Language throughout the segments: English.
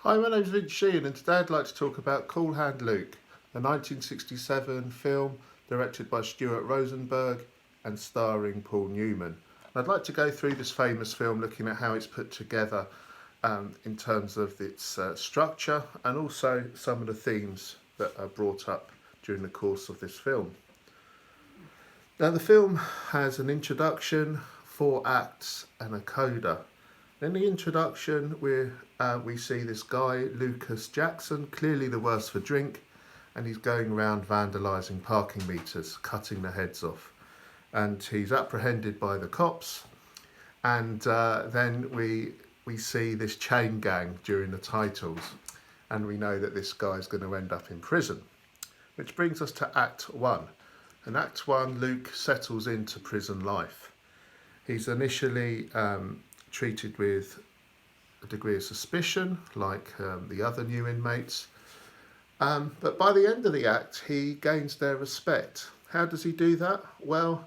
Hi, my name's Sheehan and today I'd like to talk about Cool Hand Luke, a 1967 film directed by Stuart Rosenberg and starring Paul Newman. I'd like to go through this famous film looking at how it's put together in terms of its structure and also some of the themes that are brought up during the course of this film. Now the film has an introduction, 4 acts and a coda. In the introduction, we see this guy, Lucas Jackson, clearly the worse for drink, and he's going around vandalising parking meters, cutting the heads off. And he's apprehended by the cops, and then we see this chain gang during the titles, and we know that this guy's going to end up in prison. Which brings us to Act 1. In Act 1, Luke settles into prison life. He's initially treated with a degree of suspicion, like the other new inmates. But by the end of the act, he gains their respect. How does he do that? Well,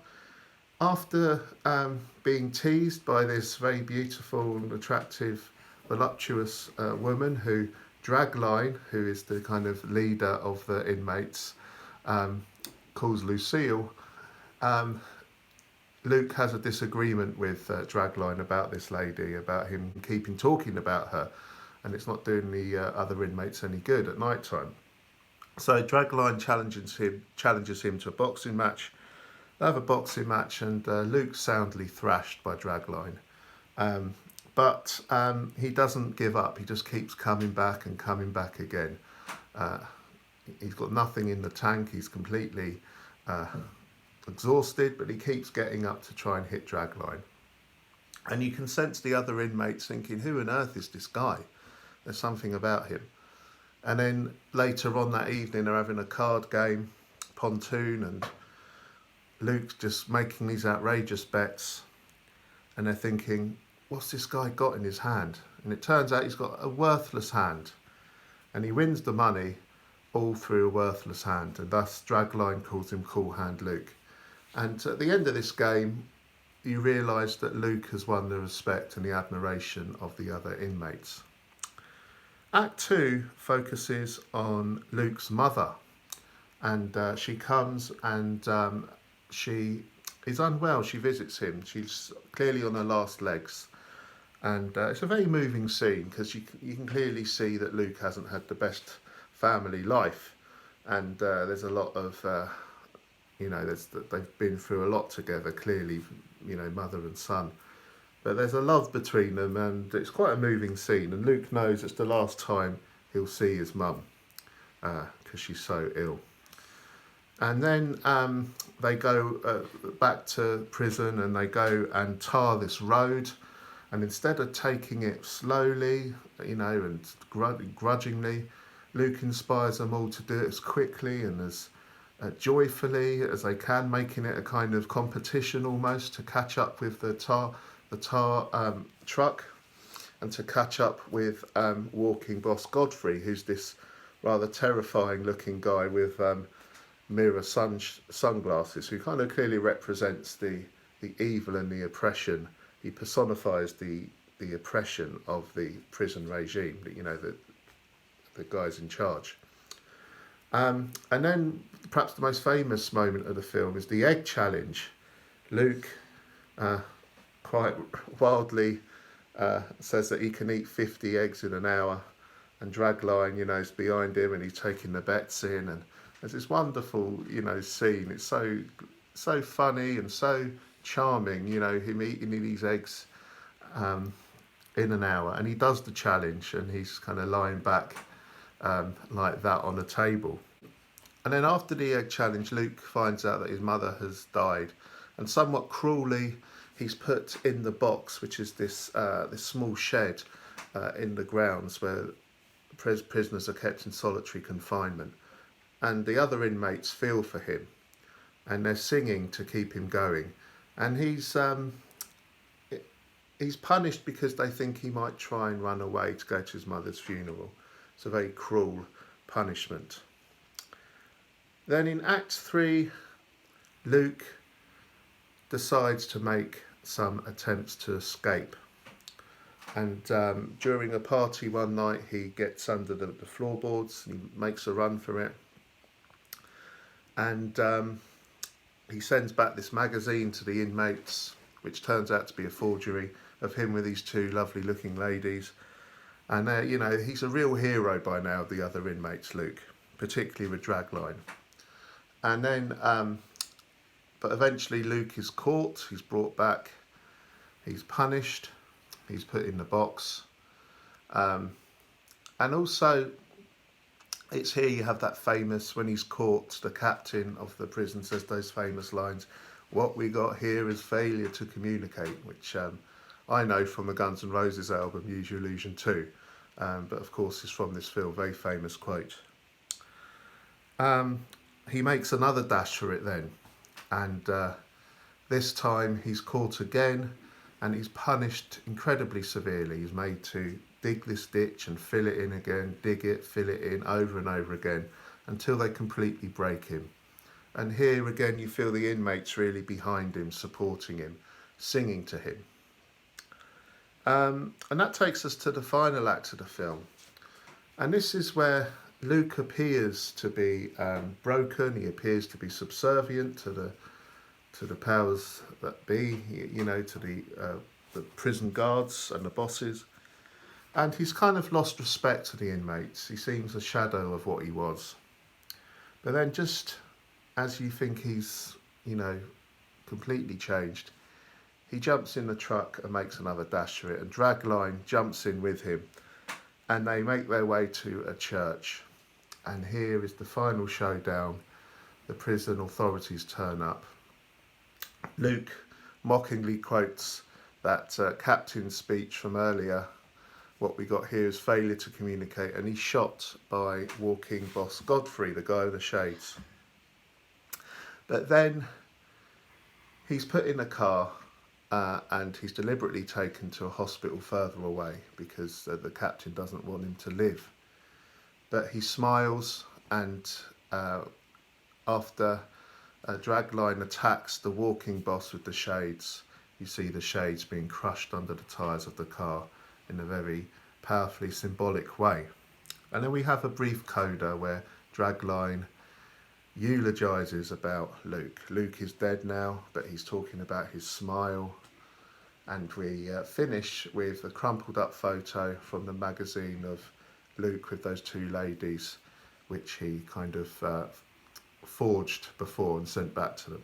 after being teased by this very beautiful and attractive, voluptuous woman who, Dragline, who is the kind of leader of the inmates, calls Lucille, Luke has a disagreement with Dragline about this lady, about him keeping talking about her, and it's not doing the other inmates any good at night time. So Dragline challenges him to a boxing match. They have a boxing match, and Luke's soundly thrashed by Dragline. But he doesn't give up. He just keeps coming back and coming back again. He's got nothing in the tank. He's completely exhausted, but he keeps getting up to try and hit Dragline. And you can sense the other inmates thinking, who on earth is this guy? There's something about him. And then later on that evening, they're having a card game, pontoon, and Luke's just making these outrageous bets. And they're thinking, what's this guy got in his hand? And it turns out he's got a worthless hand. And he wins the money all through a worthless hand. And thus Dragline calls him Cool Hand Luke. And at the end of this game, you realise that Luke has won the respect and the admiration of the other inmates. Act 2 focuses on Luke's mother, and she comes and she is unwell. She visits him. She's clearly on her last legs, and it's a very moving scene because you can clearly see that Luke hasn't had the best family life, and there's a lot of they've been through a lot together, clearly, mother and son. But there's a love between them, and it's quite a moving scene. And Luke knows it's the last time he'll see his mum because she's so ill. And then they go back to prison, and they go and tar this road. And instead of taking it slowly, and grudgingly, Luke inspires them all to do it as quickly and as joyfully as they can, making it a kind of competition almost to catch up with the tar truck and to catch up with walking boss Godfrey, who's this rather terrifying looking guy with mirror sunglasses, who kind of clearly represents the evil and the oppression. He personifies the oppression of the prison regime, the guys in charge. And then perhaps the most famous moment of the film is the egg challenge. Luke quite wildly says that he can eat 50 eggs in an hour, and Dragline, is behind him, and he's taking the bets in, and there's this wonderful, scene. It's so funny and so charming, him eating these eggs in an hour, and he does the challenge, and he's kind of lying back like that on a table. And then after the egg challenge, Luke finds out that his mother has died, and somewhat cruelly he's put in the box, which is this small shed in the grounds where prisoners are kept in solitary confinement. And the other inmates feel for him, and they're singing to keep him going. And he's punished because they think he might try and run away to go to his mother's funeral. It's a very cruel punishment. Then in Act 3, Luke decides to make some attempts to escape. And during a party one night, he gets under the floorboards and he makes a run for it. And he sends back this magazine to the inmates, which turns out to be a forgery of him with these two lovely looking ladies. And, he's a real hero by now, the other inmates, Luke, particularly with Dragline. And then, but eventually Luke is caught, he's brought back, he's punished, he's put in the box. And also, it's here you have that famous, when he's caught, the captain of the prison says those famous lines, "What we got here is failure to communicate," which I know from the Guns N' Roses album, Use Your Illusion 2. But of course it's from this film, very famous quote. He makes another dash for it then. And this time he's caught again and he's punished incredibly severely. He's made to dig this ditch and fill it in again, dig it, fill it in over and over again until they completely break him. And here again you feel the inmates really behind him, supporting him, singing to him. And that takes us to the final act of the film. And this is where Luke appears to be broken, he appears to be subservient to the powers that be, to the prison guards and the bosses. And he's kind of lost respect to the inmates. He seems a shadow of what he was. But then just as you think he's, completely changed, he jumps in the truck and makes another dash for it. And Dragline jumps in with him. And they make their way to a church. And here is the final showdown. The prison authorities turn up. Luke mockingly quotes that captain's speech from earlier. What we got here is failure to communicate, and he's shot by walking boss Godfrey, the guy with the shades. But then he's put in a car and he's deliberately taken to a hospital further away because the captain doesn't want him to live. But he smiles, and after Dragline attacks the walking boss with the shades, you see the shades being crushed under the tyres of the car in a very powerfully symbolic way. And then we have a brief coda where Dragline eulogises about Luke. Luke is dead now, but he's talking about his smile. And we finish with a crumpled up photo from the magazine of Luke with those two ladies, which he kind of forged before and sent back to them.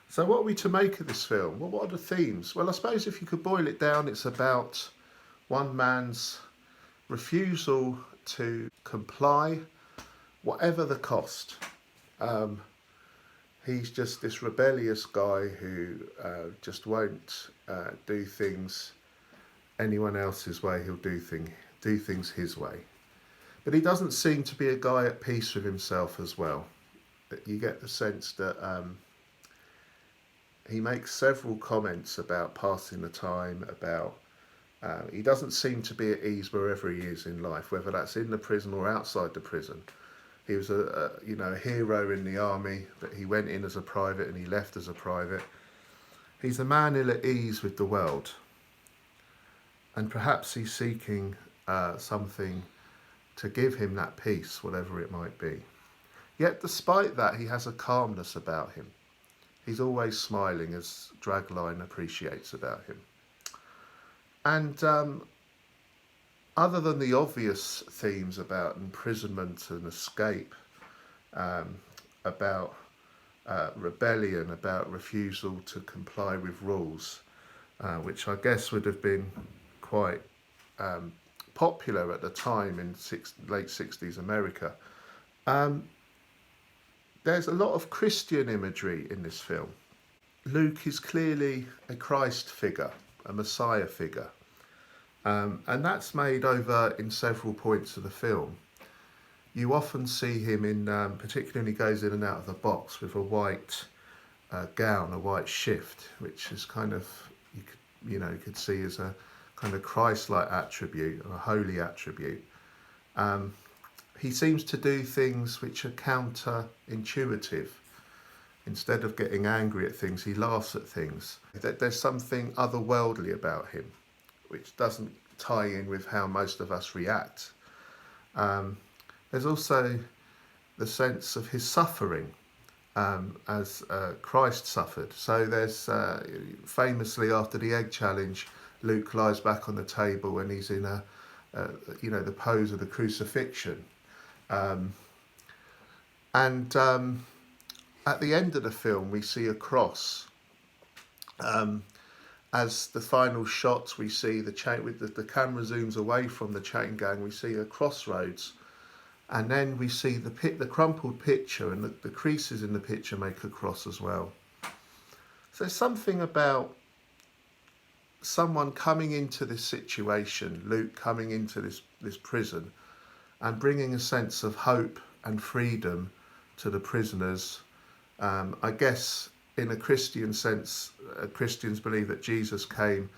So what are we to make of this film? Well, what are the themes? Well, I suppose if you could boil it down, it's about one man's refusal to comply, whatever the cost. He's just this rebellious guy who just won't do things anyone else's way. He'll do things his way. But he doesn't seem to be a guy at peace with himself as well. You get the sense that he makes several comments about passing the time, about he doesn't seem to be at ease wherever he is in life, whether that's in the prison or outside the prison. He was a hero in the army, but he went in as a private and he left as a private. He's a man ill at ease with the world, and perhaps he's seeking something to give him that peace, whatever it might be. Yet despite that, he has a calmness about him. He's always smiling, as Dragline appreciates about him. And other than the obvious themes about imprisonment and escape, about rebellion, about refusal to comply with rules, which I guess would have been quite popular at the time in late 60s America, there's a lot of Christian imagery in this film. Luke is clearly a Christ figure, a Messiah figure. And that's made over in several points of the film. You often see him in, particularly when he goes in and out of the box with a white gown, a white shift, which is kind of, you could see as a kind of Christ-like attribute, or a holy attribute. He seems to do things which are counterintuitive. Instead of getting angry at things, he laughs at things. There's something otherworldly about him, which doesn't tie in with how most of us react. There's also the sense of his suffering, as Christ suffered. So there's famously after the egg challenge, Luke lies back on the table and he's in the pose of the crucifixion. And at the end of the film, we see a cross. As the final shots, we see the camera zooms away from the chain gang. We see a crossroads, and then we see the crumpled picture, and the creases in the picture make a cross as well. So there's something about someone coming into this situation, Luke coming into this prison, and bringing a sense of hope and freedom to the prisoners. I guess in a Christian sense, Christians believe that Jesus came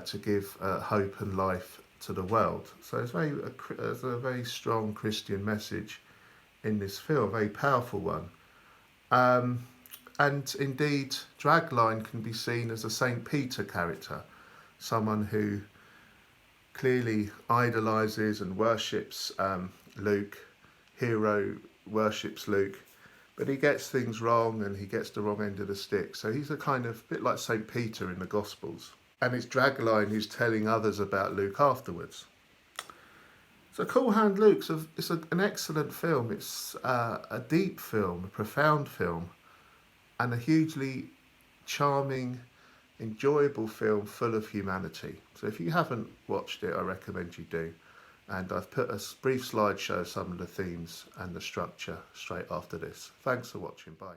to give hope and life to the world. So there's a very strong Christian message in this film, a very powerful one. And indeed, Dragline can be seen as a St. Peter character, someone who clearly idolises and worships Luke. Hero worships Luke, but he gets things wrong and he gets the wrong end of the stick. So he's a kind of bit like St. Peter in the Gospels. And it's Dragline who's telling others about Luke afterwards. So Cool Hand Luke, it's an excellent film. It's a deep film, a profound film, and a hugely charming, enjoyable film full of humanity. So if you haven't watched it, I recommend you do. And I've put a brief slideshow of some of the themes and the structure straight after this. Thanks for watching. Bye.